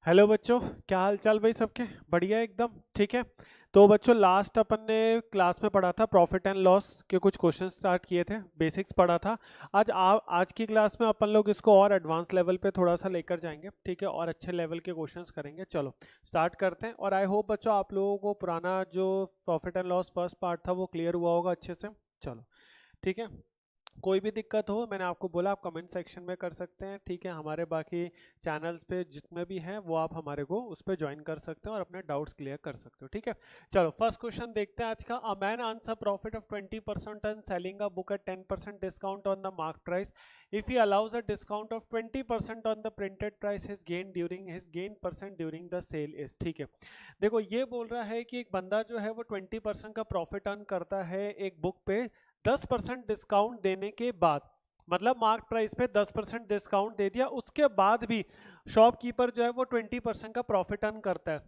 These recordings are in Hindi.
हेलो बच्चों, क्या हाल चाल भाई सबके? बढ़िया एकदम ठीक है। तो बच्चों लास्ट अपन ने क्लास में पढ़ा था प्रॉफिट एंड लॉस के कुछ क्वेश्चन स्टार्ट किए थे, बेसिक्स पढ़ा था। आज की क्लास में अपन लोग इसको और एडवांस लेवल पे थोड़ा सा लेकर जाएंगे, ठीक है, और अच्छे लेवल के क्वेश्चंस करेंगे। चलो स्टार्ट करते हैं। और आई होप बच्चों आप लोगों को पुराना जो profit and loss first part था वो क्लियर हुआ होगा अच्छे से। चलो ठीक है। कोई भी दिक्कत हो मैंने आपको बोला आप कमेंट सेक्शन में कर सकते हैं, ठीक है। हमारे बाकी चैनल्स पे जितने भी हैं वो आप हमारे को उस पर ज्वाइन कर सकते हैं और अपने डाउट्स क्लियर कर सकते हो, ठीक है। चलो फर्स्ट क्वेश्चन देखते हैं आज का। A man earns a profit of 20% on selling a book at 10% discount on the mark price. If he allows a discount of 20% on the printed price his gain during his gain percent during the sale is, ठीक है। देखो ये बोल रहा है कि एक बंदा जो है वो 20% का प्रॉफिट अर्न करता है एक बुक पे 10% डिस्काउंट देने के बाद। मतलब मार्क प्राइस पे 10% डिस्काउंट दे दिया, उसके बाद भी शॉपकीपर जो है वो 20% का प्रॉफिट अर्न करता है।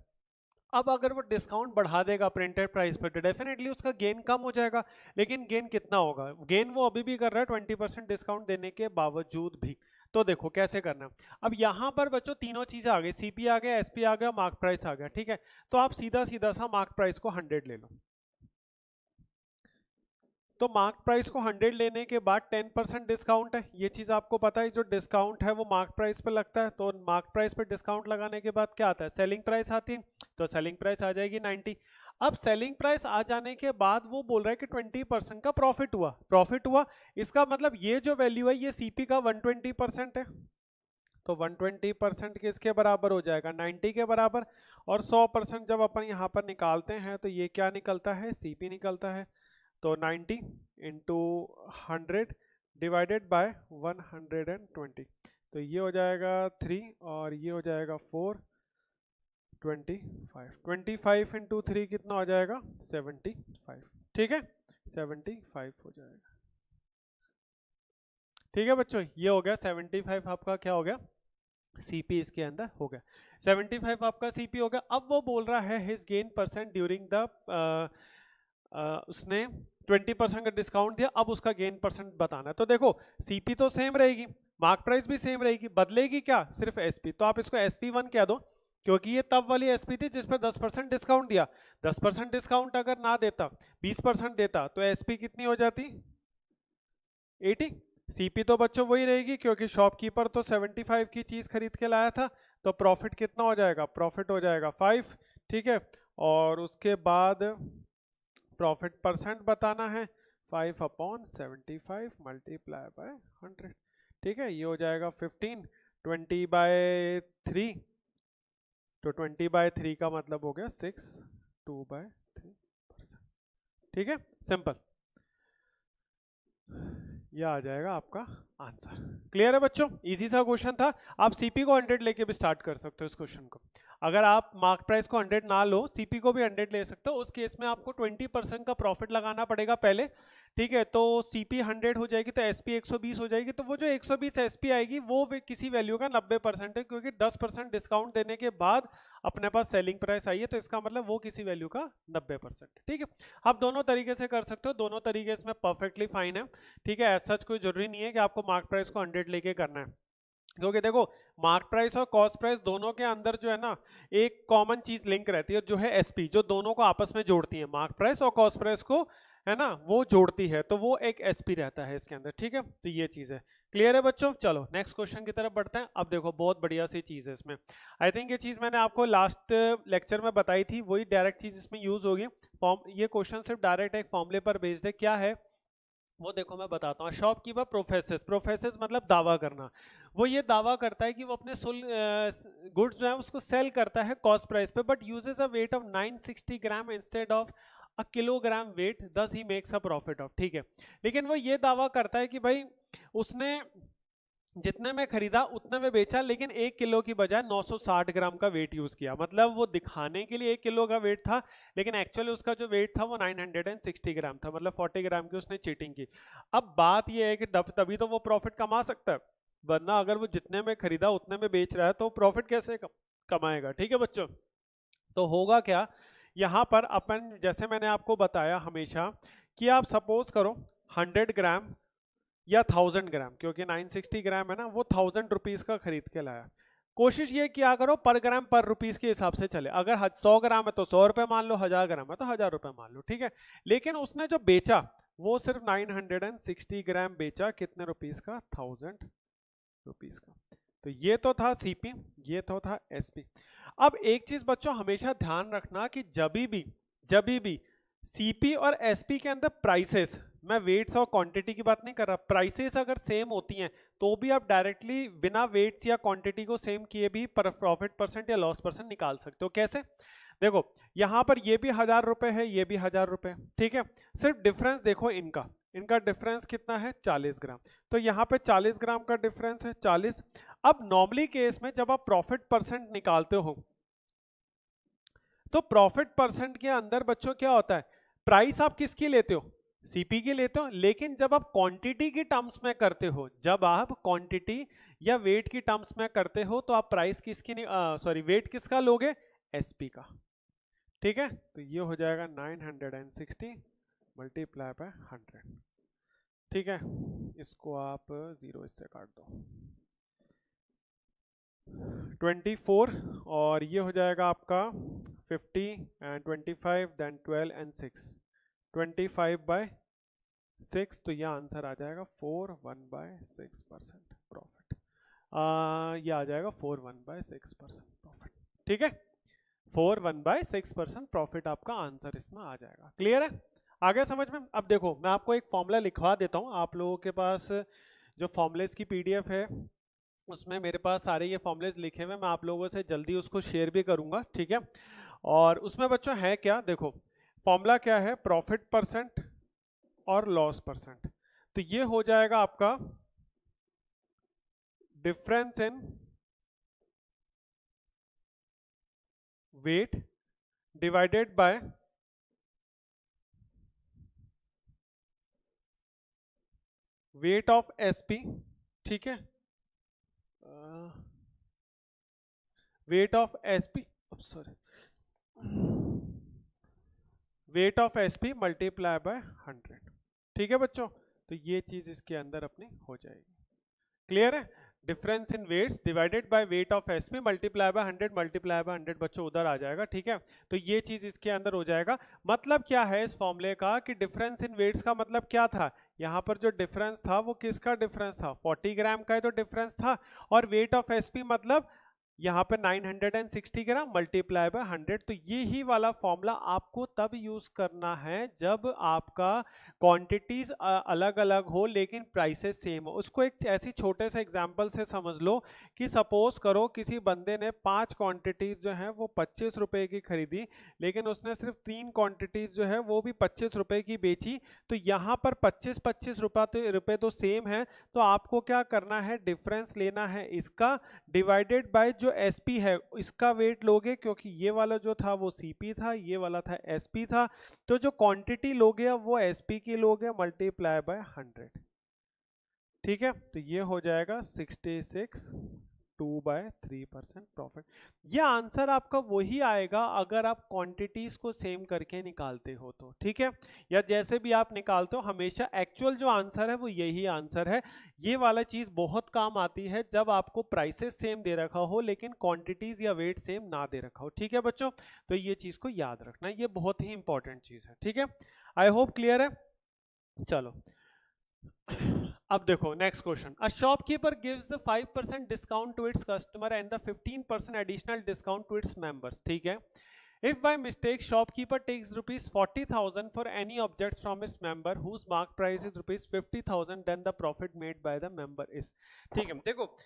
अब अगर वो डिस्काउंट बढ़ा देगा प्रिंटेड प्राइस पे तो डेफिनेटली उसका गेन कम हो जाएगा। लेकिन गेन कितना होगा? गेन वो अभी भी कर रहा है 20% डिस्काउंट देने के बावजूद भी। तो देखो कैसे करना। अब यहां पर बच्चों तीनों चीजें आ गई, सीपी आ गया, एसपी आ गया, मार्क प्राइस आ गया, ठीक है। तो आप सीधा सीधा सा मार्क प्राइस को 100 ले लो। तो मार्क प्राइस को 100 लेने के बाद 10% डिस्काउंट है, ये चीज आपको पता है। जो डिस्काउंट है वो मार्क प्राइस पे लगता है, तो मार्क प्राइस पे डिस्काउंट लगाने के बाद क्या आता है? सेलिंग प्राइस आती है। तो सेलिंग प्राइस आ जाएगी 90। अब सेलिंग प्राइस आ जाने के बाद वो बोल रहा है कि 20% का प्रॉफिट हुआ, प्रॉफिट हुआ। इसका मतलब ये जो वैल्यू है ये सीपी का 120% है। तो 120% किसके बराबर हो जाएगा? 90 के बराबर। और 100% जब अपन यहाँ पर निकालते हैं तो ये क्या निकलता है? सीपी निकलता है। तो 90 इंटू 100 डिवाइडेड बाय 120, तो ये हो जाएगा 3 और ये हो जाएगा 4, 25। 25 इंटू 3 कितना हो जाएगा? 75, ठीक है। 75 हो जाएगा, ठीक है बच्चों। ये हो गया 75 आपका क्या हो गया? सीपी इसके अंदर हो गया। 75 आपका सीपी हो गया। अब वो बोल रहा है his gain percent during the उसने 20% का डिस्काउंट दिया, अब उसका गेन परसेंट बताना है। तो देखो सीपी तो सेम रहेगी, मार्क प्राइस भी सेम रहेगी, बदलेगी क्या? सिर्फ एसपी। तो आप इसको एसपी 1 कह दो, क्योंकि ये तब वाली एसपी थी जिस पर 10% डिस्काउंट दिया। 10% डिस्काउंट अगर ना देता, 20% देता, तो एसपी कितनी हो जाती? 80। सीपी तो बच्चों वही रहेगी क्योंकि शॉपकीपर तो 75 की चीज खरीद के लाया था। तो प्रॉफिट कितना हो जाएगा? प्रॉफिट हो जाएगा 5, ठीक है। और उसके बाद प्रॉफिट परसेंट बताना है, 5/75 मल्टीप्लाई बाय 100, ठीक है। ये हो जाएगा 15। 20/3, तो 20/3 का मतलब हो गया 6, 2/3%, ठीक है। सिंपल, यह आ जाएगा आपका आंसर। क्लियर है बच्चों? इजी सा क्वेश्चन था। आप सीपी को 100 लेके भी स्टार्ट कर सकते हो इस क्वेश्चन को। अगर आप मार्क प्राइस को 100 ना लो, सीपी को भी 100 ले सकते हो। उस केस में आपको 20% का प्रॉफिट लगाना पड़ेगा पहले, ठीक है। तो सीपी 100 हो जाएगी तो एसपी 120 हो जाएगी। तो वो जो 120 एसपी आएगी वो किसी वैल्यू का 90% है, क्योंकि 10% डिस्काउंट देने के बाद अपने पास सेलिंग प्राइस आई है, तो इसका मतलब वो किसी वैल्यू का 90%, ठीक है। आप दोनों तरीके से कर सकते हो, दोनों तरीके इसमें परफेक्टली फाइन है, ठीक है। ऐसा कोई जरूरी नहीं है कि आपको मार्क प्राइस को 100 लेके करना है, क्योंकि देखो मार्क प्राइस और कॉस्ट प्राइस दोनों के अंदर जो है ना एक कॉमन चीज लिंक रहती है, जो है एसपी, जो दोनों को आपस में जोड़ती है। मार्क प्राइस और कॉस्ट प्राइस को है ना वो जोड़ती है, तो वो एक एसपी रहता है इसके अंदर, ठीक है। तो ये चीज है। क्लियर है बच्चों? चलो नेक्स्ट क्वेश्चन की तरफ बढ़ते हैं। अब देखो बहुत बढ़िया सी चीज है इसमें। आई थिंक ये चीज मैंने आपको लास्ट लेक्चर में बताई थी, वही डायरेक्ट चीज इसमें यूज होगी। फॉर्म, ये क्वेश्चन सिर्फ डायरेक्ट एक फॉर्मूले पर बेस्ड है। क्या है वो देखो मैं बताता हूँ। शॉपकीपर प्रोफेसेस, प्रोफेसेस मतलब दावा करना। वो ये दावा करता है कि वो अपने गुड्स जो है उसको सेल करता है कॉस्ट प्राइस पे, but uses a weight of 960 gram instead of a kilogram weight, thus he makes a profit of, ठीक है। लेकिन वो ये दावा करता है कि भाई उसने जितने में खरीदा उतने में बेचा, लेकिन 1 किलो की बजाय 960 ग्राम का वेट यूज किया। मतलब वो दिखाने के लिए 1 किलो का वेट था, लेकिन एक्चुअली उसका जो वेट था वो 960 ग्राम था। मतलब 40 ग्राम की उसने चीटिंग की। अब बात यह है कि तभी तो वो प्रॉफिट कमा सकता है, वरना अगर वो जितने में खरीदा उतने में बेच रहा है तो प्रॉफिट कैसे कमाएगा, ठीक है बच्चों। तो होगा क्या यहाँ पर, अपन जैसे मैंने आपको बताया हमेशा कि आप सपोज करो 100 ग्राम या 1000 ग्राम, क्योंकि 960 ग्राम है ना, वो 1000 रुपीज का खरीद के लाया। कोशिश ये किया करो पर ग्राम पर रुपीस के हिसाब से चले, अगर 100 ग्राम है तो 100 रुपए मान लो, 1000 ग्राम है तो 1000 रुपए मान लो, ठीक है। लेकिन उसने जो बेचा वो सिर्फ 960 ग्राम बेचा, कितने रुपीस का? 1000 रुपीस का। तो ये तो था सीपी, ये तो था एसपी। अब एक चीज बच्चों हमेशा ध्यान रखना कि जब भी सीपी और एसपी के अंदर प्राइसेस, मैं वेट्स और क्वांटिटी की बात नहीं कर रहा, प्राइसेस अगर सेम होती हैं तो भी आप डायरेक्टली बिना वेट्स या क्वांटिटी को सेम किए भी प्रॉफिट परसेंट या लॉस परसेंट निकाल सकते हो। कैसे? देखो यहां पर ये भी 1000 रुपए है, ये भी 1000 रुपए, ठीक है। सिर्फ डिफरेंस देखो इनका डिफरेंस कितना है? 40 ग्राम। तो यहाँ पे 40 ग्राम का डिफरेंस है, 40। अब नॉर्मली केस में जब आप प्रॉफिट परसेंट निकालते हो तो प्रॉफिट परसेंट के अंदर बच्चों क्या होता है? प्राइस आप किसकी लेते हो? सीपी की लेते हो। लेकिन जब आप क्वांटिटी की टर्म्स में करते हो, जब आप क्वांटिटी या वेट की टर्म्स में करते हो तो आप प्राइस किसकी सॉरी वेट किसका लोगे? एसपी का, ठीक है। तो ये हो जाएगा 960 मल्टीप्लाई बाय 100, ठीक है। इसको आप 0 इससे काट दो, 24, और ये हो जाएगा आपका 50 एंड 25 देन 12 एंड 6, 25/6। तो यह आंसर आ जाएगा 4/1/6% प्रॉफिट। ये आ जाएगा 4/1/6% प्रॉफिट, ठीक है। 4/1/6% प्रॉफिट आपका आंसर इसमें आ जाएगा। क्लियर है? आगे समझ में? अब देखो मैं आपको एक फॉर्मूला लिखवा देता हूँ, आप लोगों के पास जो फॉर्मूलेस की पीडीएफ है उसमें मेरे पास सारे ये फॉर्मूलेस लिखे हुए, मैं आप लोगों से जल्दी उसको शेयर भी करूंगा, ठीक है। और उसमें बच्चों है क्या? देखो फॉर्मूला क्या है? प्रॉफिट परसेंट और लॉस परसेंट। तो ये हो जाएगा आपका difference in weight divided by weight of SP, ठीक है। Wait of SP, sorry, wait of SP multiply by 100, ठीक है बच्चों। तो ये चीज इसके अंदर अपनी हो जाएगी। क्लियर है? Difference in weights divided by weight of SP multiply by 100 multiply by 100 बच्चों उधर आ जाएगा, ठीक है। तो ये चीज इसके अंदर हो जाएगा। मतलब क्या है इस फॉर्मूले का कि डिफरेंस इन वेट्स का मतलब क्या था? यहाँ पर जो डिफरेंस था वो किसका डिफरेंस था? 40 ग्राम का ही तो डिफरेंस था। और वेट ऑफ एसपी मतलब यहाँ पे 960 ग्राम मल्टीप्लाई बाय 100। तो ये ही वाला फॉर्मूला आपको तब यूज करना है जब आपका क्वांटिटीज अलग अलग हो लेकिन प्राइसेस सेम हो। उसको एक ऐसी छोटे से एग्जांपल से समझ लो कि सपोज करो किसी बंदे ने 5 क्वांटिटीज जो है वो 25 रुपए की खरीदी, लेकिन उसने सिर्फ 3 क्वांटिटीज जो है वो भी 25 रुपए की बेची। तो यहाँ पर 25 रुपए तो सेम है, तो आपको क्या करना है? डिफरेंस लेना है इसका डिवाइडेड बाय जो एसपी है इसका वेट लोगे, क्योंकि ये वाला जो था वो सीपी था, ये वाला था एसपी था। तो जो क्वांटिटी लोगे अब वो एसपी की लोगे मल्टीप्लाई बाय 100, ठीक है। तो ये हो जाएगा 66 2/3% प्रॉफिट। ये आंसर आपका वही आएगा अगर आप क्वांटिटीज को सेम करके निकालते हो तो, ठीक है। या जैसे भी आप निकालते हो हमेशा एक्चुअल जो आंसर है वो यही आंसर है। ये वाला चीज बहुत काम आती है जब आपको प्राइसेस सेम दे रखा हो लेकिन क्वांटिटीज या वेट सेम ना दे रखा हो, ठीक है बच्चों। तो ये चीज को याद रखना, ये बहुत ही इंपॉर्टेंट चीज है, ठीक है। आई होप क्लियर है। चलो अब देखो next question. A shopkeeper gives 5% discount to its customer and the 15% additional discount to its members, ठीक है। If by mistake shopkeeper takes rupees 40,000 for any objects from his member whose mark price is rupees 50,000, then the profit made by the member is, ठीक है। देखो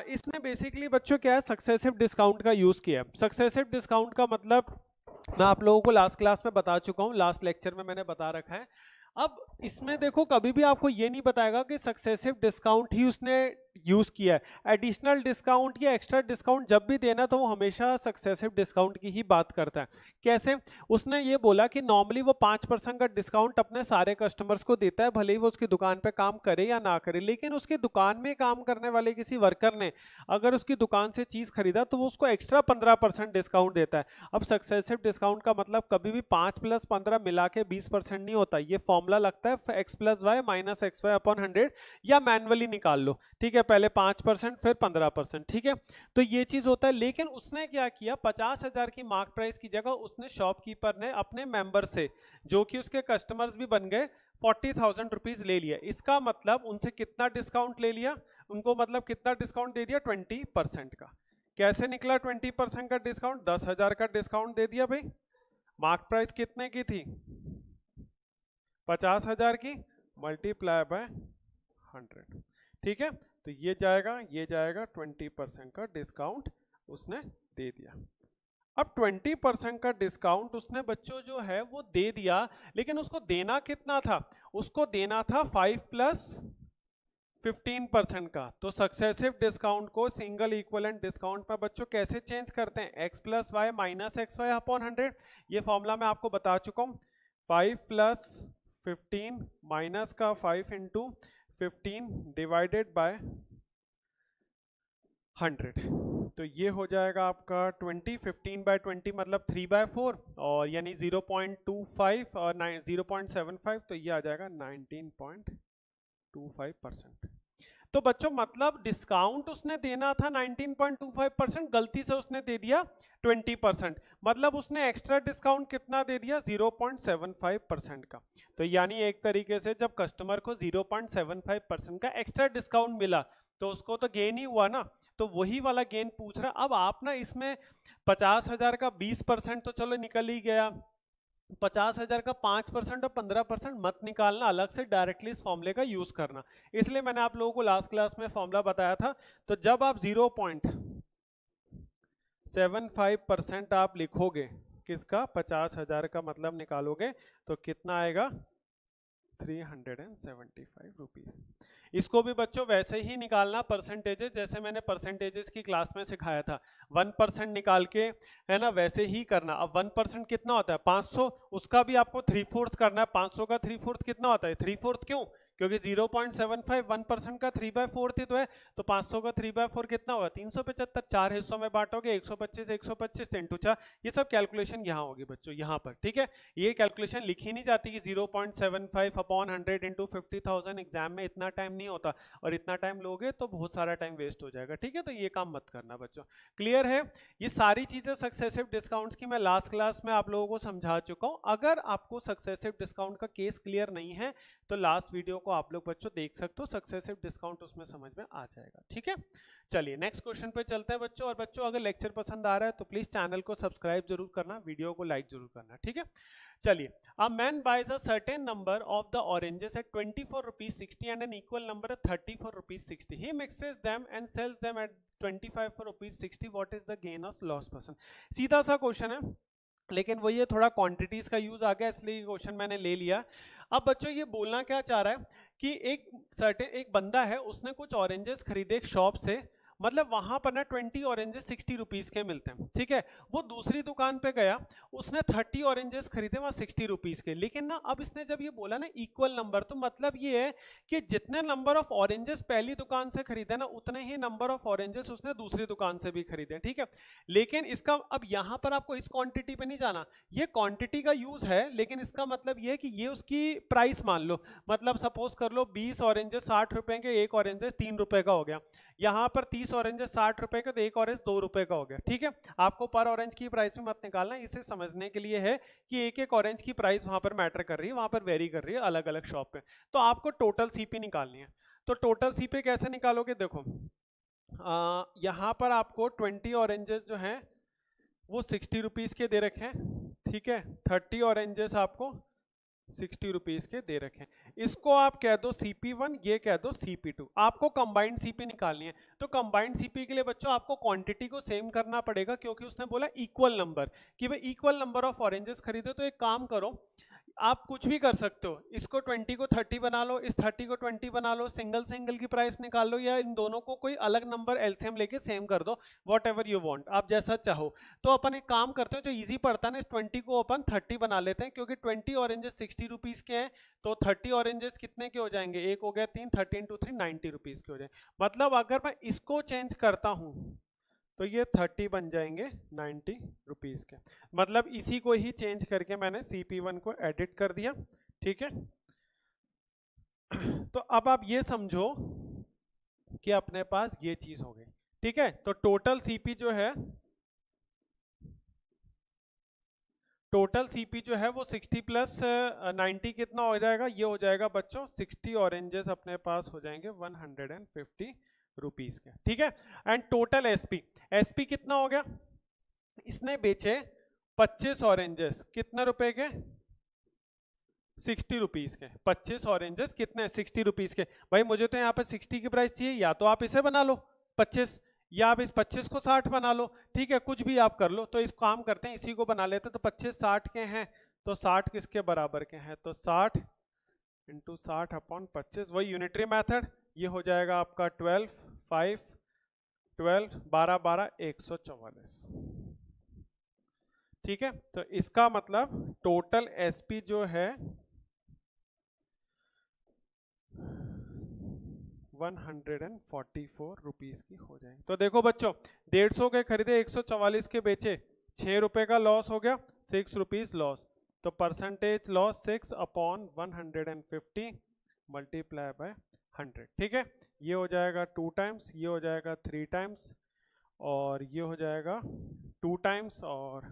इसमें बेसिकली बच्चों क्या है? सक्सेसिव डिस्काउंट का यूज किया है। सक्सेसिव डिस्काउंट का मतलब मैं आप लोगों को लास्ट क्लास में बता चुका हूँ, लास्ट लेक्चर में मैंने बता रखा है। अब इसमें देखो कभी भी आपको ये नहीं बताएगा कि सक्सेसिव डिस्काउंट ही उसने यूज किया है। एडिशनल डिस्काउंट या एक्स्ट्रा डिस्काउंट जब भी देना तो वो हमेशा सक्सेसिव डिस्काउंट की ही बात करता है। कैसे? उसने ये बोला कि नॉर्मली वो 5% का डिस्काउंट अपने सारे कस्टमर्स को देता है, भले ही वो उसकी दुकान पे काम करे या ना करे। लेकिन उसकी दुकान में काम करने वाले किसी वर्कर ने अगर उसकी दुकान से चीज खरीदा तो वो उसको एक्स्ट्रा 15% डिस्काउंट देता है। अब सक्सेसिव डिस्काउंट का मतलब कभी भी 5 + 15 मिला के 20% नहीं होता। ये फॉर्मूला फॉर्मूला लगता है x plus y minus x y upon 100, या मैनुअली निकाल लो, ठीक है, पहले 5% फिर 15%, ठीक है। तो ये चीज होता है, लेकिन उसने क्या किया, 50,000 की मार्क प्राइस की जगह उसने शॉपकीपर ने अपने मेंबर से, जो कि उसके कस्टमर्स भी बन गए, 40,000 रुपीज ले लिया। इसका मतलब उनसे कितना डिस्काउंट ले लिया, उनको मतलब कितना डिस्काउंट दे दिया, 20% का। कैसे निकला 20% का डिस्काउंट, 10,000 का डिस्काउंट दे दिया भाई। मार्क प्राइस कितने की थी, 50,000 की, मल्टीप्लाई बाय 100, ठीक है। तो ये जाएगा 20% का डिस्काउंट उसने दे दिया। अब 20% का डिस्काउंट उसने बच्चों जो है वो दे दिया, लेकिन उसको देना कितना था, उसको देना था 5 प्लस 15% का। तो सक्सेसिव डिस्काउंट को सिंगल इक्विवेलेंट डिस्काउंट पर बच्चों कैसे चेंज करते हैं, x plus y minus x y upon 100, ये फॉर्मूला मैं आपको बता चुका हूँ। 5 प्लस 15 माइनस का 5 इंटू 15 डिवाइडेड बाय 100, तो ये हो जाएगा आपका 20, 15 बाय 20 मतलब 3/4, और यानी 0.25 और 0.75, तो ये आ जाएगा 19.25%। तो बच्चों मतलब डिस्काउंट उसने देना था 19.25%, गलती से उसने दे दिया 20%, मतलब उसने एक्स्ट्रा डिस्काउंट कितना दे दिया, 0.75% का। तो यानी एक तरीके से जब कस्टमर को 0.75% का एक्स्ट्रा डिस्काउंट मिला तो उसको तो गेन ही हुआ ना, तो वही वाला गेन पूछ रहा। अब आप ना इसमें 50,000 का 20% तो चलो निकल ही गया, 50,000 का 5% और 15% मत निकालना, अलग से डायरेक्टली इस फॉर्मूले का यूज करना। इसलिए मैंने आप लोगों को लास्ट क्लास में फॉर्मूला बताया था। तो जब आप 0.75% आप लिखोगे किसका, 50,000 का मतलब निकालोगे तो कितना आएगा, 375 रुपीज। इसको भी बच्चों वैसे ही निकालना परसेंटेजेस, जैसे मैंने परसेंटेजेस की क्लास में सिखाया था, 1% निकाल के, है ना, वैसे ही करना। अब 1% कितना होता है, 500, उसका भी आपको 3/4 करना है। 500 का 3/4 कितना होता है, 3/4 क्यों, क्योंकि 0.75 1% का 3/4 ही तो है, तो 500 का 3/4 कितना होगा, 375, 4 हिस्सों में बांटोगे, 125 125 10 टू 4, ये सब कैलकुलेशन यहाँ होगी बच्चों, यहाँ पर, ठीक है। ये कैलकुलेशन लिखी नहीं जाती कि 0.75 अपॉन 100 इंटू 50,000, एग्जाम में इतना टाइम नहीं होता, और इतना टाइम लोगे तो बहुत सारा टाइम वेस्ट हो जाएगा, ठीक है। तो ये काम मत करना बच्चों, क्लियर है। ये सारी चीजें सक्सेसिव डिस्काउंट्स की मैं लास्ट क्लास में आप लोगों को समझा चुका हूं। अगर आपको सक्सेसिव डिस्काउंट का केस क्लियर नहीं है तो लास्ट वीडियो को आप लोग बच्चों देख सकते हो, सक्सेसिव डिस्काउंट उसमें समझ में आ जाएगा, ठीक है। चलिए नेक्स्ट क्वेश्चन पे चलते हैं बच्चों। और बच्चों अगर लेक्चर पसंद आ रहा है तो प्लीज चैनल को सब्सक्राइब जरूर करना, वीडियो को लाइक जरूर करना, ठीक है। चलिए, a man buys a certain number of the oranges at 24 rupees 60 and an equal number at 34 rupees 60. He mixes them and sells them at 25 for rupees 60. What is the gain or loss percent? सीधा सा क्वेश्चन है, लेकिन वो ये थोड़ा क्वांटिटीज का यूज आ गया इसलिए क्वेश्चन मैंने ले लिया। अब बच्चों ये बोलना क्या चाह रहा है कि एक बंदा है, उसने कुछ ऑरेंजेस खरीदे एक शॉप से, मतलब वहां पर ना 20 ऑरेंजेस 60 रुपीज के मिलते हैं, ठीक है। वो दूसरी दुकान पे गया, उसने 30 ऑरेंजेस खरीदे वहां 60 रुपीज के, लेकिन ना अब इसने जब ये बोला ना इक्वल नंबर, तो मतलब ये है कि जितने नंबर ऑफ ऑरेंजेस पहली दुकान से खरीदे ना, उतने ही नंबर ऑफ ऑरेंजेस उसने दूसरी दुकान से भी खरीदे, ठीक है। लेकिन इसका अब यहां पर आपको इस क्वांटिटी पे नहीं जाना, ये क्वांटिटी का यूज है, लेकिन इसका मतलब ये है कि ये उसकी प्राइस मान लो, मतलब सपोज कर लो 20 ऑरेंजेस 60 रुपए के, एक ऑरेंजेस 3 रुपए का हो गया। यहाँ पर 30 ऑरेंजेस 60 रुपए के, तो एक ऑरेंज 2 रुपए का हो गया, ठीक है। आपको पर ऑरेंज की प्राइस में मत निकालना, इसे समझने के लिए है कि एक एक ऑरेंज की प्राइस वहां पर मैटर कर रही है, वहां पर वेरी कर रही है अलग अलग शॉप पे। तो आपको टोटल सीपी निकालनी है। तो टोटल सीपी कैसे निकालोगे, देखो यहाँ पर आपको 20 ऑरेंजेस जो हैं वो 60 रुपीज के दे रखे हैं, ठीक है। 30 ऑरेंजेस आपको 60 रुपीज के दे रखे हैं। इसको आप कह दो CP1, ये कह दो CP2। आपको कंबाइंड सीपी निकालनी है, तो कंबाइंड सीपी के लिए बच्चों आपको क्वांटिटी को सेम करना पड़ेगा, क्योंकि उसने बोला इक्वल नंबर, कि भाई इक्वल नंबर ऑफ ऑरेंजेस खरीदे। तो एक काम करो, आप कुछ भी कर सकते हो, इसको 20 को 30 बना लो, इस 30 को 20 बना लो, सिंगल सिंगल की प्राइस निकाल लो, या इन दोनों को कोई अलग नंबर एलसीएम लेके सेम कर दो, वॉट एवर यू वांट, आप जैसा चाहो। तो अपन एक काम करते हैं, जो इजी पड़ता है ना, इस 20 को अपन 30 बना लेते हैं, क्योंकि 20 ऑरेंजेस 60 रुपीज के हैं, तो 30 ऑरेंजेस कितने के हो जाएंगे, एक हो गया 3, 13 × 3 90 रुपीज के हो जाए। मतलब अगर मैं इसको चेंज करता हूं तो ये 30 बन जाएंगे 90 रुपीज के। मतलब इसी को ही चेंज करके मैंने CP1 को एडिट कर दिया, ठीक है। तो अब आप ये समझो कि अपने पास ये चीज हो गई, ठीक है। तो टोटल सीपी जो है, टोटल सीपी जो है वो 60 प्लस 90 कितना हो जाएगा, ये हो जाएगा बच्चों 60 ऑरेंजेस अपने पास हो जाएंगे 150 रुपीज के, ठीक है। एंड टोटल एसपी, एसपी कितना हो गया, इसने बेचे 25 ऑरेंजेस कितने रुपए के, 60 रुपीज के। 25 ऑरेंजेस कितने, 60 रुपीज के। भाई मुझे तो यहाँ पे 60 की प्राइस चाहिए, या तो आप इसे बना लो 25, या आप इस 25 को 60 बना लो, ठीक है, कुछ भी आप कर लो। तो इस काम करते हैं, इसी को बना लेते हैं। तो 25 60 के हैं, तो 60 किसके बराबर के हैं, तो 60 इंटू 60 अपॉन 25, वही यूनिटरी मेथड। ये हो जाएगा आपका 12 5 12 12 12 144, ठीक है। तो इसका मतलब टोटल एसपी जो है 144 रुपीज की हो जाएगी। तो देखो बच्चों, 150 के खरीदे, 144 के बेचे, 6 रुपए का लॉस हो गया, 6 रुपीज लॉस। तो percentage loss 6 upon 150 multiply by 100, ठीक है। ये हो जाएगा 2 टाइम्स, ये हो जाएगा 3 टाइम्स, और ये हो जाएगा 2 टाइम्स, और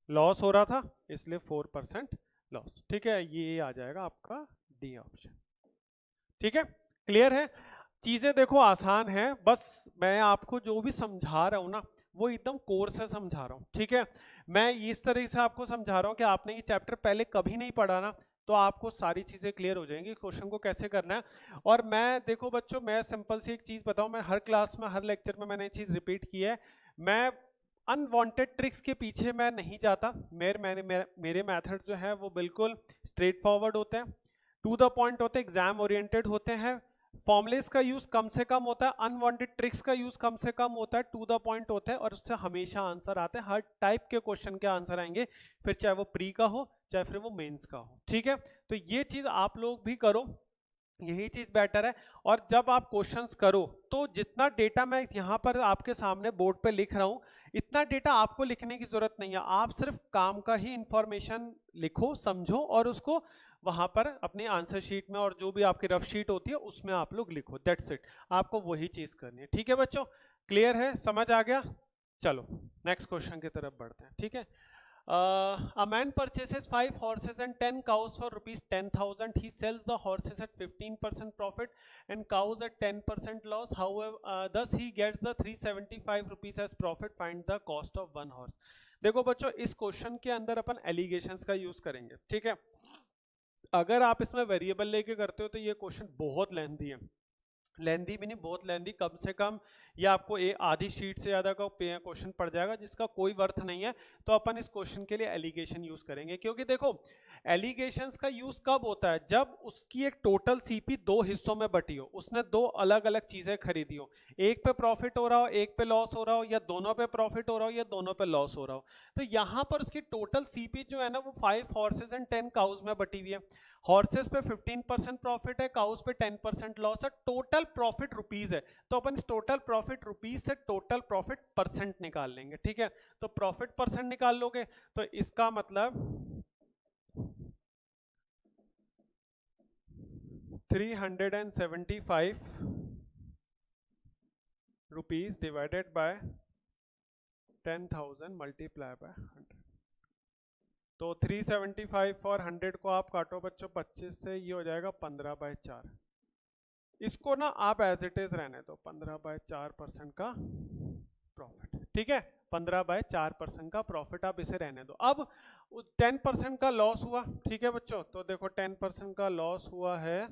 लॉस हो रहा था इसलिए 4% लॉस, ठीक है। ये आ जाएगा आपका डी ऑप्शन, ठीक है। क्लियर है, चीजें देखो आसान है, बस मैं आपको जो भी समझा रहा हूं ना वो एकदम कोर से समझा रहा हूं, ठीक है। मैं इस तरह से आपको समझा रहा हूं कि आपने ये चैप्टर पहले कभी नहीं पढ़ा ना, तो आपको सारी चीजें क्लियर हो जाएंगी क्वेश्चन को कैसे करना है। और मैं देखो बच्चों, मैं सिंपल सी एक चीज बताऊं, मैं हर क्लास में हर लेक्चर में मैंने ये चीज रिपीट की है, मैं अनवांटेड ट्रिक्स के पीछे मैं नहीं जाता। मेरे मेथड जो है वो बिल्कुल स्ट्रेट फॉरवर्ड होते हैं, टू द पॉइंट होते हैं, एग्जाम ओरिएंटेड होते हैं, फॉर्मुलेस का यूज कम से कम होता है, अनवांटेड ट्रिक्स का यूज कम से कम होता है, टू द पॉइंट होता है, और उससे हमेशा आंसर आते हैं। हर टाइप के क्वेश्चन के आंसर आएंगे, फिर चाहे वो प्री का हो चाहे फिर वो मेंस का हो, ठीक है। तो ये चीज आप लोग भी करो, यही चीज बेटर है। और जब आप क्वेश्चंस करो तो जितना डेटा मैं यहाँ पर आपके सामने बोर्ड पे लिख रहा हूँ, इतना डेटा आपको लिखने की जरूरत नहीं है। आप सिर्फ काम का ही इंफॉर्मेशन लिखो, समझो, और उसको वहां पर अपनी आंसर शीट में और जो भी आपकी रफ शीट होती है उसमें आप लोग लिखो, दैट्स इट। आपको वही चीज करनी है, ठीक है बच्चों। क्लियर है, समझ आ गया। चलो नेक्स्ट क्वेश्चन की तरफ बढ़ते हैं, ठीक है। A man purchases 5 horses and 10 cows for rupees 10,000. He sells the horses at 15% profit and cows at 10% loss. However, thus he gets the 375 rupees as profit. Find the cost of one horse. देखो बच्चों, इस क्वेश्चन के अंदर अपन एलिगेशंस का यूज करेंगे, ठीक है। अगर आप इसमें वेरिएबल लेके करते हो तो ये क्वेश्चन बहुत लेंथी है, लेंदी भी नहीं, बहुत लेंदी, कम से कम ये आपको आधी शीट से ज़्यादा का क्वेश्चन पड़ जाएगा जिसका कोई वर्थ नहीं है। तो अपन इस क्वेश्चन के लिए एलिगेशन यूज करेंगे, क्योंकि देखो एलिगेशंस का यूज कब होता है, जब उसकी एक टोटल सीपी 2 हिस्सों में बटी हो, उसने 2 अलग अलग चीजें खरीदी हो, एक पे प्रॉफिट हो रहा हो एक पे लॉस हो रहा हो, या दोनों पे प्रॉफिट हो रहा हो या दोनों पे लॉस हो रहा हो। तो यहाँ पर उसकी टोटल सीपी जो है ना वो 5 हॉर्सेस एंड 10 काउज में बटी हुई है। हॉर्सेस पे 15% प्रॉफिट है, काउस पे 10% लॉस है, टोटल प्रॉफिट रुपीज है। तो अपन इस टोटल प्रॉफिट रुपीज से टोटल प्रॉफिट परसेंट निकाल लेंगे, ठीक है। तो प्रॉफिट परसेंट निकाल लोगे तो इसका मतलब 375 rupees divided by 10,000 multiply by 100। तो 375 और 100 को आप काटो बच्चों 25 से, ये हो जाएगा 15/4। इसको ना आप एज इट इज रहने दो, 15/4% का प्रॉफिट, ठीक है। 15/4% का प्रॉफिट आप इसे रहने दो। अब 10% का लॉस हुआ, ठीक है बच्चों। तो देखो 10% का लॉस हुआ है,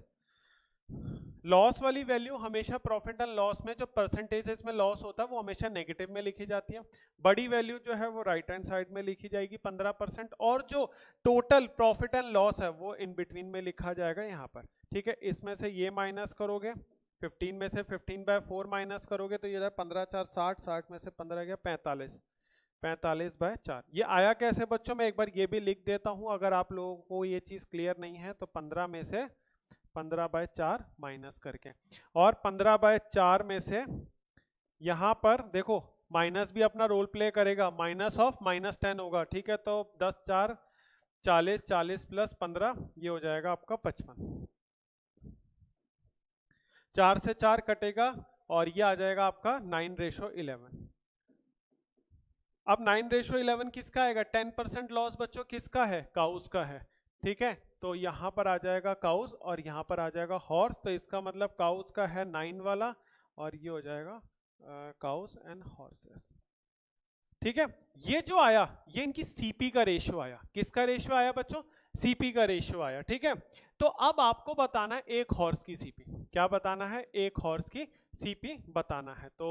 लॉस वाली वैल्यू हमेशा प्रॉफिट एंड लॉस में जो परसेंटेजेस में लॉस होता है वो हमेशा नेगेटिव में लिखी जाती है। बड़ी वैल्यू जो है वो राइट हैंड साइड में लिखी जाएगी 15%, और जो टोटल प्रॉफिट एंड लॉस है वो इन बिटवीन में लिखा जाएगा यहाँ पर, ठीक है। इसमें से ये माइनस करोगे, 15 में से 15/4 माइनस करोगे तो ये 15×4 60, 60 में से 15 गया 45, 45/4। ये आया कैसे बच्चों, मैं एक बार ये भी लिख देता हूँ अगर आप लोगों को ये चीज क्लियर नहीं है। तो 15 में से 15/4 माइनस करके, और 15/4 में से यहां पर देखो माइनस भी अपना रोल प्ले करेगा, माइनस ऑफ -10 होगा, ठीक है। तो 10×4 40, 40 प्लस 15 ये हो जाएगा आपका 55। 4 से 4 कटेगा और ये आ जाएगा आपका 9:11। अब 9:11 किसका आएगा? 10% लॉस बच्चों किसका है? काउस का है। ठीक है, तो यहाँ पर आ जाएगा काउस और यहाँ पर आ जाएगा हॉर्स, तो इसका मतलब काउस का है 9 वाला और ये हो जाएगा काउस एंड हॉर्सेस। ठीक है, ये जो आया ये इनकी सीपी का रेशियो आया। किसका रेशियो आया बच्चों? सीपी का रेशियो आया। ठीक है, तो अब आपको बताना है एक हॉर्स की सीपी। क्या बताना है? एक हॉर्स की सीपी बताना है। तो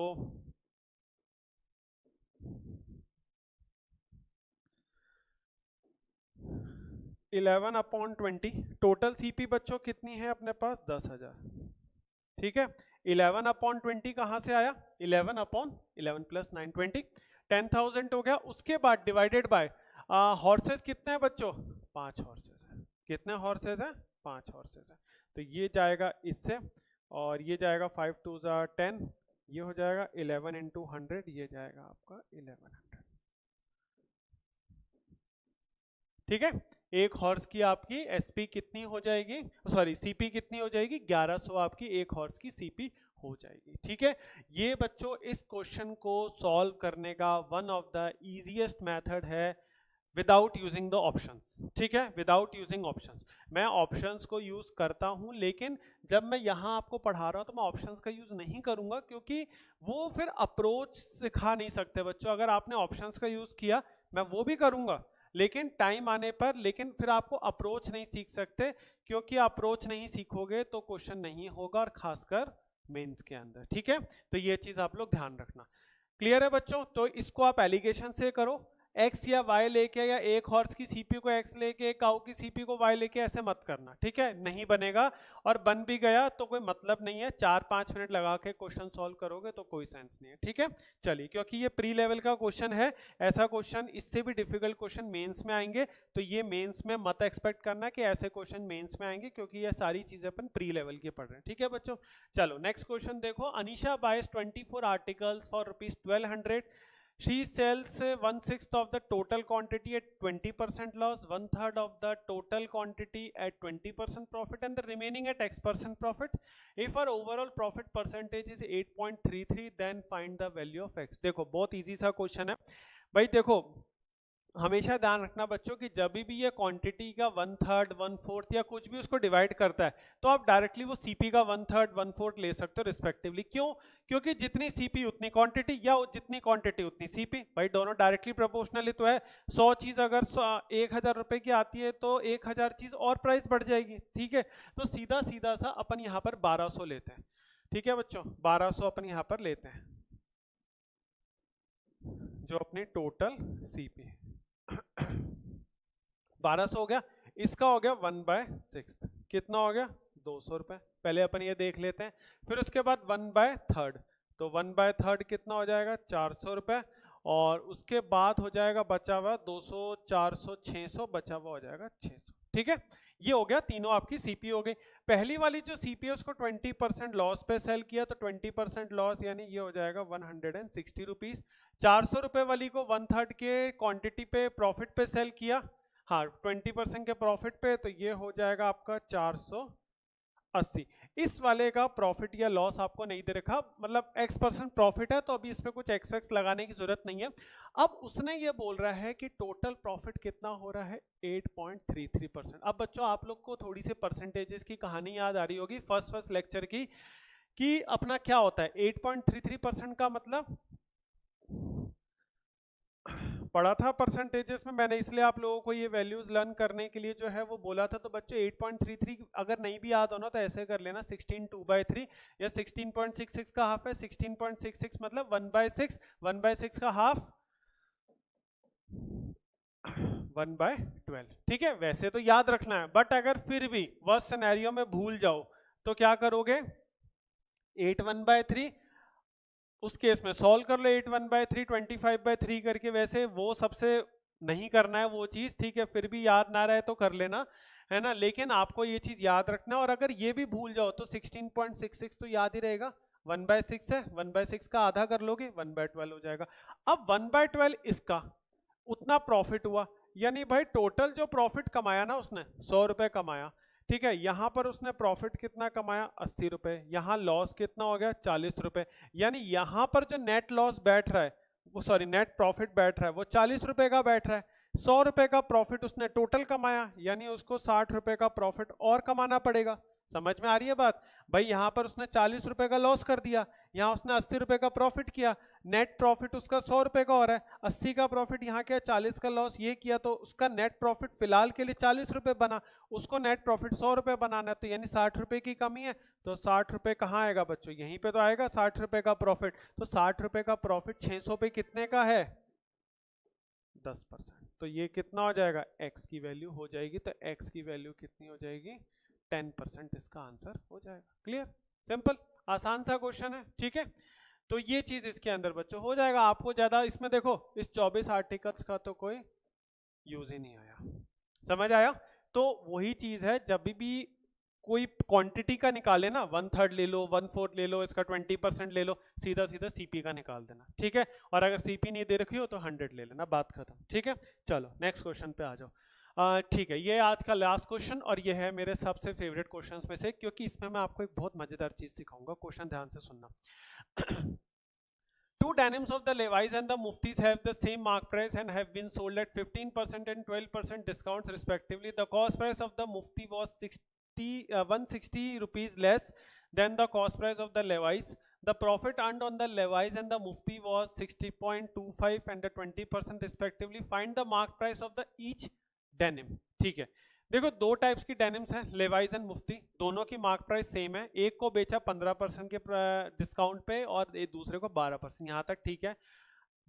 11/20 टोटल सीपी बच्चों कितनी है अपने पास? 10,000। ठीक है, 11/20 कहां से आया? 11/11 प्लस 9 20 10,000 हो गया। उसके बाद डिवाइडेड बाय हॉर्सेस कितने हैं बच्चों? 5 हॉर्सेस है। कितने हॉर्सेस है? 5 हॉर्सेस है। तो ये जाएगा इससे और ये जाएगा 5 2 10, ये हो जाएगा 11 × 100, ये जाएगा आपका 1100। ठीक है, एक हॉर्स की आपकी एसपी कितनी हो जाएगी? सॉरी, सीपी कितनी हो जाएगी? 1100 आपकी एक हॉर्स की सीपी हो जाएगी। ठीक है, ये बच्चों इस क्वेश्चन को सॉल्व करने का one of the easiest method है विदाउट यूजिंग द ऑप्शंस। ठीक है, विदाउट यूजिंग ऑप्शंस। मैं ऑप्शंस को यूज करता हूं, लेकिन जब मैं यहां आपको पढ़ा रहा हूं तो मैं ऑप्शंस का यूज नहीं करूंगा, क्योंकि वो फिर अप्रोच सिखा नहीं सकते बच्चों। अगर आपने ऑप्शंस का यूज किया, मैं वो भी करूंगा लेकिन टाइम आने पर, लेकिन फिर आपको अप्रोच नहीं सीख सकते, क्योंकि अप्रोच नहीं सीखोगे तो क्वेश्चन नहीं होगा, और खासकर मेंस के अंदर। ठीक है, तो ये चीज आप लोग ध्यान रखना। क्लियर है बच्चों? तो इसको आप एलिगेशन से करो, एक्स या वाई लेके, या एक हॉर्स की सीपी को एक्स लेके, काऊ की सीपी को वाई लेके, ऐसे मत करना। ठीक है, नहीं बनेगा, और बन भी गया तो कोई मतलब नहीं है। 4-5 मिनट लगा के क्वेश्चन सॉल्व करोगे तो कोई सेंस नहीं है। ठीक है, चलिए, क्योंकि ये प्री लेवल का क्वेश्चन है, ऐसा क्वेश्चन, इससे भी डिफिकल्ट क्वेश्चन मेंस में आएंगे, तो ये मेंस में मत एक्सपेक्ट करना कि ऐसे क्वेश्चन मेंस में आएंगे, क्योंकि ये सारी चीजें अपन प्री लेवल की पढ़ रहे हैं। ठीक है बच्चों, चलो नेक्स्ट क्वेश्चन देखो। Anisha buys 24 articles for ₹1200. She sells 1/6 of the total quantity at 20% loss, 1/3 of the total quantity at 20% profit, and the remaining at X% profit. If her overall profit percentage is 8.33, then find the value of X. देखो बहुत इजी सा क्वेश्चन है भाई। देखो हमेशा ध्यान रखना बच्चों कि जब भी ये क्वांटिटी का 1/3, 1/4 या कुछ भी उसको डिवाइड करता है, तो आप डायरेक्टली वो सीपी का 1/3, 1/4 ले सकते हो रिस्पेक्टिवली। क्यों? क्योंकि जितनी सीपी उतनी क्वांटिटी, या जितनी क्वांटिटी उतनी सीपी, भाई दोनों डायरेक्टली प्रोपोर्शनली तो है। 100 चीज अगर 1000 रुपए की आती है तो 1000 चीज और प्राइस बढ़ जाएगी। ठीक है, तो सीधा सीधा सा अपन यहाँ पर 1200 लेते हैं। ठीक है बच्चों, 1200 अपन यहाँ पर लेते हैं, जो अपनी टोटल सीपी है। 1200 हो गया, इसका हो गया 1/6, कितना हो गया? 200 रुपए। पहले अपन ये देख लेते हैं, फिर उसके बाद 1/3, तो 1/3 कितना हो जाएगा? 400 रुपए, और उसके बाद हो जाएगा बचा हुआ 200, 400, 600, बचा हुआ हो जाएगा 600। ठीक है, ये हो गया, तीनों आपकी सीपी हो गई। पहली वाली जो सीपी है उसको 20% लॉस पे सेल किया, तो 20% लॉस यानी ये हो जाएगा 160 रुपीज। 400 रुपए वाली को 1/3 के क्वांटिटी पे प्रॉफिट पे सेल किया, हाँ 20% के प्रॉफिट पे, तो ये हो जाएगा आपका 480। इस वाले का प्रॉफिट या लॉस आपको नहीं दे रखा, मतलब X% प्रॉफिट है, तो अभी इसमें कुछ एक्स लगाने की जरूरत नहीं है। अब उसने ये बोल रहा है कि टोटल प्रॉफिट कितना हो रहा है? 8.33%। अब बच्चों आप लोग को थोड़ी सी परसेंटेजेस की कहानी याद आ रही होगी फर्स्ट लेक्चर की, कि अपना क्या होता है 8.33% का मतलब पढ़ा था परसेंटेजेस में मैंने, इसलिए आप लोगों को ये वैल्यूज लर्न करने के लिए जो है वो बोला था। तो बच्चों 8.33 अगर नहीं भी याद हो ना तो ऐसे कर लेना, 16 2/3 या 16.66 का हाफ है, 16.66 मतलब 1/6, 1/6 का हाफ 1/12। ठीक है, वैसे तो याद रखना है, बट अगर फिर भी वर्स्ट सिनेरियो में भूल जाओ तो क्या करोगे? 8 1/3, उस केस में सॉल्व कर लो 8 1/3, 25/3 करके। वैसे वो सबसे नहीं करना है वो चीज, ठीक है, फिर भी याद ना रहे तो कर लेना, है ना, लेकिन आपको ये चीज याद रखना। और अगर ये भी भूल जाओ तो 16.66 तो याद ही रहेगा, 1/6 है, 1/6 का आधा कर लोगे 1/12 हो जाएगा। अब 1/12 इसका, उतना प्रॉफिट हुआ, यानी भाई टोटल जो प्रॉफिट कमाया ना उसने 100 रुपए कमाया, ठीक है। यहाँ पर उसने प्रॉफिट कितना कमाया 80 रुपए, यहाँ लॉस कितना हो गया 40 रुपए, यानी यहाँ पर जो नेट लॉस बैठ रहा है वो, सॉरी नेट प्रॉफिट बैठ रहा है वो 40 रुपए का बैठ रहा है। 100 रुपए का प्रॉफिट उसने टोटल कमाया, यानी उसको 60 रुपए का प्रॉफिट और कमाना पड़ेगा। समझ में आ रही है बात भाई? यहाँ पर उसने 40 रुपए का लॉस कर दिया, यहाँ उसने 80 रुपए का प्रॉफिट किया, नेट प्रॉफिट उसका 100 रुपए का हो रहा है, 80 का प्रॉफिट यहाँ क्या 40 का लॉस ये किया, तो उसका नेट प्रॉफिट फिलहाल के लिए 40 रुपए बना, उसको नेट प्रॉफिट 100 रुपए बनाना है, तो यानी 60 रुपए की कमी है। तो 60 रुपए कहाँ आएगा बच्चों? यहीं पे तो आएगा 60 रुपए का प्रॉफिट। तो 60 रुपए का प्रॉफिट 600 पे कितने का है? 10%। तो ये कितना हो जाएगा? x की वैल्यू हो जाएगी, तो x की वैल्यू कितनी हो जाएगी? 10% इसका आंसर हो जाएगा। क्लियर, सिंपल, आसान सा क्वेश्चन है, ठीक है। तो ये चीज इसके अंदर बच्चों हो जाएगा। आपको ज्यादा इसमें देखो इस 24 आर्टिकल्स का तो कोई यूज ही नहीं आया, समझ आया? तो वही चीज है, जब भी कोई क्वांटिटी का निकाले ना, 1/3 ले लो, 1/4 ले लो, इसका 20% ले लो, सीधा सीधा सीपी का निकाल देना, ठीक है। और अगर सीपी नहीं दे रखी हो तो 100 ले लेना, बात खत्म, ठीक है। चलो नेक्स्ट क्वेश्चन पे आ जाओ। ठीक है, ये आज का लास्ट क्वेश्चन, और ये है मेरे सबसे फेवरेट क्वेश्चंस में से, क्योंकि इसमें मैं आपको एक बहुत मजेदार चीज सिखाऊंगा। क्वेश्चन ध्यान से सुनना। Two denims of the Levi's and the Muftis have the same mark price and have been sold at 15% and 12% discounts respectively. The cost price of the Mufti was 160 rupees less than the cost price of the Levi's. The profit earned on the Levi's and the Mufti was 60.25 and the 20% respectively. Find the mark price of the each denim. ठीक है, देखो दो टाइप्स की डेनिम्स हैं, लेवाइज एंड मुफ्ती, दोनों की मार्क प्राइस सेम है। एक को बेचा 15% के डिस्काउंट पे और एक दूसरे को 12%, यहाँ तक ठीक है।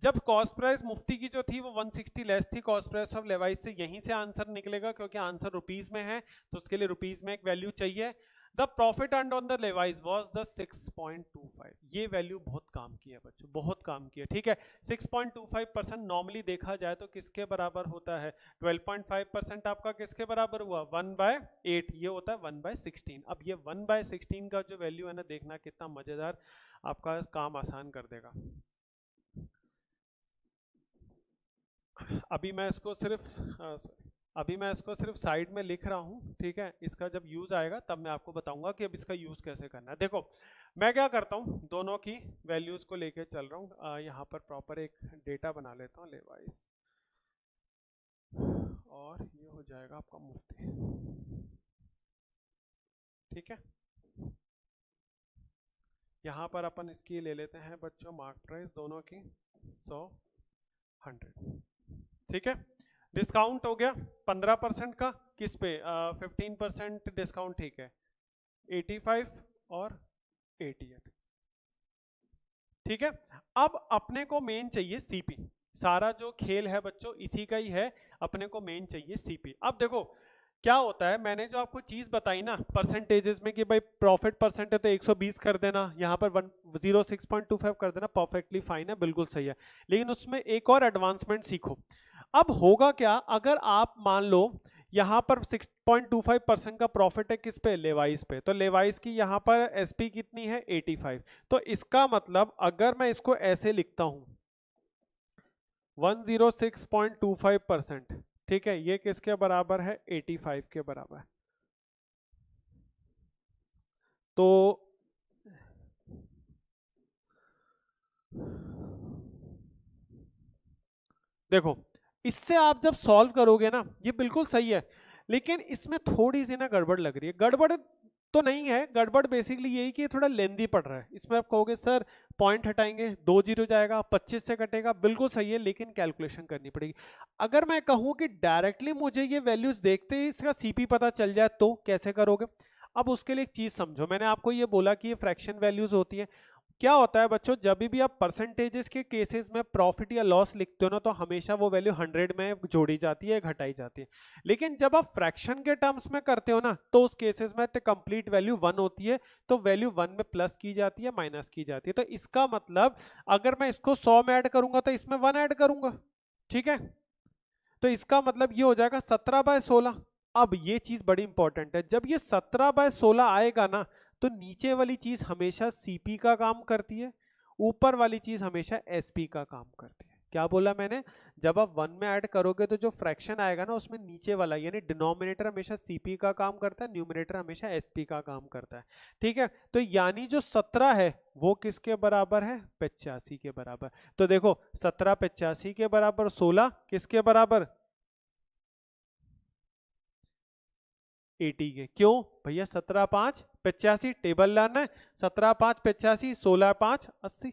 जब कॉस्ट प्राइस मुफ्ती की जो थी वो 160 लेस थी कॉस्ट प्राइस ऑफ लेवाइज से, यहीं से आंसर निकलेगा, क्योंकि आंसर रुपीज में है तो उसके लिए रुपीज में एक वैल्यू चाहिए। The profit earned on the Levi's was the 6.25। ये वैल्यू बहुत काम की है बच्चों, बहुत काम की है, ठीक है। 6.25% नॉर्मली देखा जाए तो किसके बराबर होता है? 12.5% आपका किसके बराबर हुआ? 1/8, ये होता है 1/16। अब ये 1/16 का जो वैल्यू है ना, देखना कितना मजेदार, आपका काम आसान कर देगा। अभी मैं इसको सिर्फ साइड में लिख रहा हूँ, ठीक है। इसका जब यूज आएगा तब मैं आपको बताऊंगा कि अब इसका यूज कैसे करना है। देखो मैं क्या करता हूँ, दोनों की वैल्यूज को लेके चल रहा हूँ। यहाँ पर प्रॉपर एक डेटा बना लेता हूँ, लेवाइस, और ये हो जाएगा आपका मुफ्ती, ठीक है। यहाँ पर अपन इसकी ले लेते हैं बच्चों मार्क प्राइस दोनों की 100, 100, ठीक है। डिस्काउंट हो गया 15% का, किस पे? 15% डिस्काउंट, ठीक है, 85 और 88, ठीक है। अब अपने को मेन चाहिए सीपी, सारा जो खेल है बच्चों इसी का ही है, अपने को मेन चाहिए सीपी। अब देखो क्या होता है, मैंने जो आपको चीज बताई ना परसेंटेजेस में कि भाई प्रॉफिट परसेंट है तो 120 कर देना, यहाँ पर 106.25 कर देना, परफेक्टली फाइन है, बिल्कुल सही है। लेकिन उसमें एक और एडवांसमेंट सीखो। अब होगा क्या, अगर आप मान लो यहाँ पर 6.25% का प्रॉफिट है किस पे? लेवाइस पे, तो लेवाइस की यहाँ पर एसपी कितनी है? 85। तो इसका मतलब अगर मैं इसको ऐसे लिखता हूँ 106.25%, ठीक है, ये किसके बराबर है? 85 के बराबर। तो देखो इससे आप जब सॉल्व करोगे ना, ये बिल्कुल सही है, लेकिन इसमें थोड़ी सी ना गड़बड़ लग रही है। गड़बड़ तो नहीं है, गड़बड़ बेसिकली यही कि थोड़ा लेंदी पड़ रहा है। इसमें आप कहोगे सर पॉइंट हटाएंगे 2 जीरो जाएगा, 25 से कटेगा, बिल्कुल सही है, लेकिन कैलकुलेशन करनी पड़ेगी। अगर मैं कहूं कि डायरेक्टली मुझे ये वैल्यूज देखते ही इसका सीपी पता चल जाए तो कैसे करोगे? अब उसके लिए एक चीज समझो, मैंने आपको ये बोला कि ये फ्रैक्शन वैल्यूज होती है। क्या होता है बच्चों, जब भी आप परसेंटेजेस के केसेस में प्रॉफिट या लॉस लिखते हो ना, तो हमेशा वो वैल्यू 100 में जोड़ी जाती है, घटाई जाती है। लेकिन जब आप फ्रैक्शन के टर्म्स में करते हो ना, तो उस केसेस में कंप्लीट वैल्यू 1 होती है, तो वैल्यू 1 में प्लस की जाती है, माइनस की जाती है। तो इसका मतलब अगर मैं इसको 100 में ऐड करूंगा तो इसमें 1 ऐड करूंगा, ठीक है। तो इसका मतलब ये हो जाएगा 17/16। अब ये चीज बड़ी इंपॉर्टेंट है, जब ये 17/16 आएगा ना, तो नीचे वाली चीज हमेशा सीपी का काम करती है, ऊपर वाली चीज हमेशा एसपी का काम करती है। क्या बोला मैंने, जब आप 1 में ऐड करोगे तो जो फ्रैक्शन आएगा ना उसमें नीचे वाला यानी डिनोमिनेटर हमेशा सीपी का काम करता है, न्यूमिनेटर हमेशा एसपी का काम करता है। ठीक है, तो यानी जो 17 है वो किसके बराबर है, 85 के बराबर। तो देखो 17 85 के बराबर, 16 किसके बराबर, 80 के। क्यों भैया, 17 5 85 टेबल लाना है, 17 5 85, 16 5 80।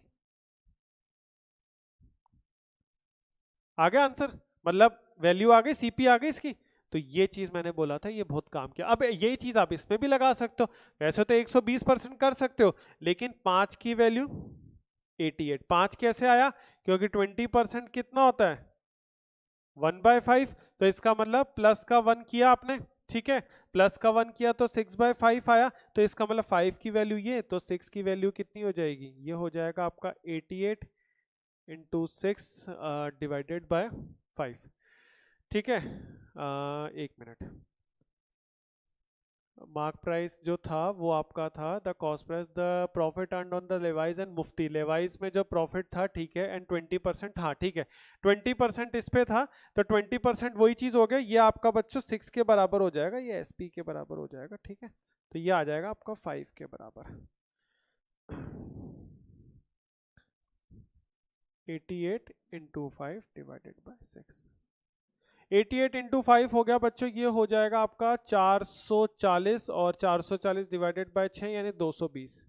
आ गया आंसर, मतलब वैल्यू आ गई, सीपी आ गई इसकी। तो ये चीज मैंने बोला था, ये बहुत काम किया। अब यही चीज आप इसमें भी लगा सकते हो, वैसे तो 120% कर सकते हो, लेकिन 5 की वैल्यू 88। 5 कैसे आया, क्योंकि 20% कितना होता है 1/5, तो इसका मतलब प्लस का 1 किया आपने, ठीक है, प्लस का 1 किया तो 6/5 आया, तो इसका मतलब 5 की वैल्यू ये, तो 6 की वैल्यू कितनी हो जाएगी, ये हो जाएगा आपका 88 इंटू 6 डिवाइडेड बाय 5। ठीक है, एक मिनट, मार्क प्राइस जो था वो आपका था the cost price, the profit earn on the Levi's and Mufti. Levi's में जो प्रॉफिट था, ठीक है, एंड 20%, हाँ ठीक है 20% इस पे था, तो 20% वही चीज हो गया, ये आपका बच्चों 6 के बराबर हो जाएगा, ये एसपी के बराबर हो जाएगा। ठीक है, तो ये आ जाएगा आपका 5 के बराबर, 88 इंटू 5 डिवाइडेड बाई 6। 88 इंटू 5 हो गया बच्चों, ये हो जाएगा आपका 440, और 440 डिवाइडेड बाय 6 यानी 220।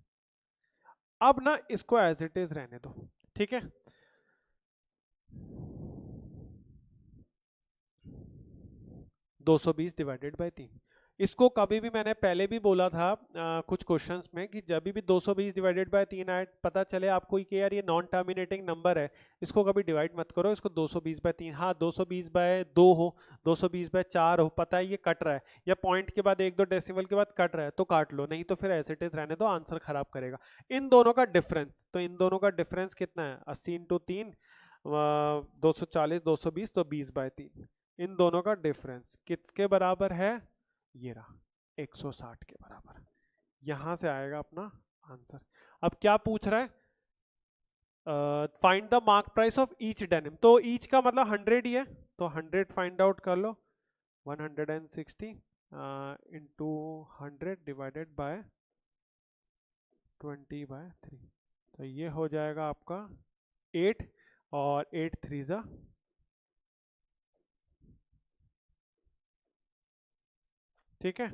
अब ना इसको एज इट इज रहने दो, ठीक है, दो सौ बीस डिवाइडेड बाई 3। इसको कभी भी मैंने पहले भी बोला था कुछ क्वेश्चंस में कि जब भी 220 डिवाइडेड बाय 3 आए, पता चले आपको कि यार ये नॉन टर्मिनेटिंग नंबर है, इसको कभी डिवाइड मत करो, इसको 220 बाय 3, हाँ 220 बाय 2 हो, 220 बाय 4 हो, पता है ये कट रहा है, या पॉइंट के बाद 1-2 डेसिमल के बाद कट रहा है तो काट लो, नहीं तो फिर एज इट इज रहने दो, आंसर खराब करेगा। इन दोनों का डिफरेंस, तो इन दोनों का डिफरेंस कितना है, 80 इंटू 3 240, 220, तो 20/3। इन दोनों का डिफरेंस किसके बराबर है, ये रहा 160 के बराबर। यहां से आएगा अपना आंसर। अब क्या पूछ रहा है, find the mark price of each denim, तो ईच का मतलब 100 ही है, तो 100 फाइंड आउट कर लो, 160 इंटू 100 डिवाइडेड बाय 20/3, तो ये हो जाएगा आपका 8, और 8 3 जा, ठीक है,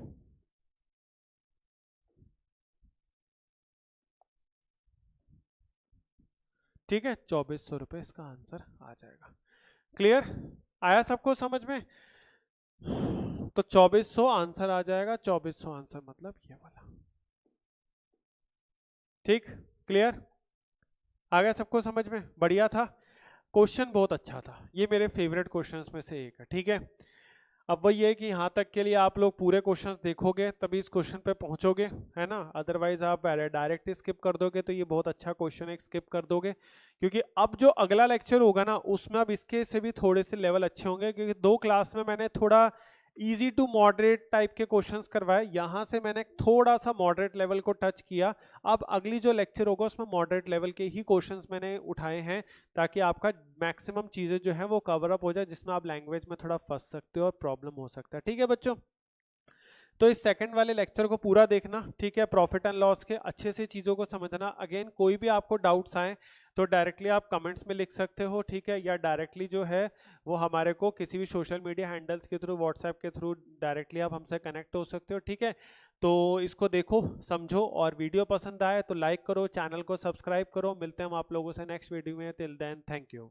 ठीक है, 2400 रुपये इसका आंसर आ जाएगा। क्लियर, आया सबको समझ में, तो 2400 आंसर आ जाएगा, 2400 आंसर मतलब ये वाला। ठीक, क्लियर, आ गया सबको समझ में, बढ़िया था, क्वेश्चन बहुत अच्छा था, ये मेरे फेवरेट क्वेश्चंस में से एक है। ठीक है, अब वही है कि यहाँ तक के लिए आप लोग पूरे क्वेश्चंस देखोगे तभी इस क्वेश्चन पे पहुंचोगे, है ना, अदरवाइज आप डायरेक्ट स्किप कर दोगे तो ये बहुत अच्छा क्वेश्चन है, स्किप कर दोगे, क्योंकि अब जो अगला लेक्चर होगा ना उसमें अब इसके से भी थोड़े से लेवल अच्छे होंगे, क्योंकि 2 क्लास में मैंने थोड़ा इजी टू मॉडरेट टाइप के क्वेश्चंस करवाए, यहाँ से मैंने थोड़ा सा मॉडरेट लेवल को टच किया। अब अगली जो लेक्चर होगा उसमें मॉडरेट लेवल के ही क्वेश्चंस मैंने उठाए हैं, ताकि आपका मैक्सिमम चीज़ें जो है वो कवर अप हो जाए, जिसमें आप लैंग्वेज में थोड़ा फंस सकते हो और प्रॉब्लम हो सकता है। ठीक है बच्चों, तो इस सेकंड वाले लेक्चर को पूरा देखना, ठीक है, प्रॉफिट एंड लॉस के अच्छे से चीज़ों को समझना। अगेन कोई भी आपको डाउट्स आए तो डायरेक्टली आप कमेंट्स में लिख सकते हो, ठीक है, या डायरेक्टली जो है वो हमारे को किसी भी सोशल मीडिया हैंडल्स के थ्रू, व्हाट्सएप के थ्रू डायरेक्टली आप हमसे कनेक्ट हो सकते हो। ठीक है, तो इसको देखो समझो, और वीडियो पसंद आए तो लाइक करो, चैनल को सब्सक्राइब करो। मिलते हैं हम आप लोगों से नेक्स्ट वीडियो में, टिल देन थैंक यू।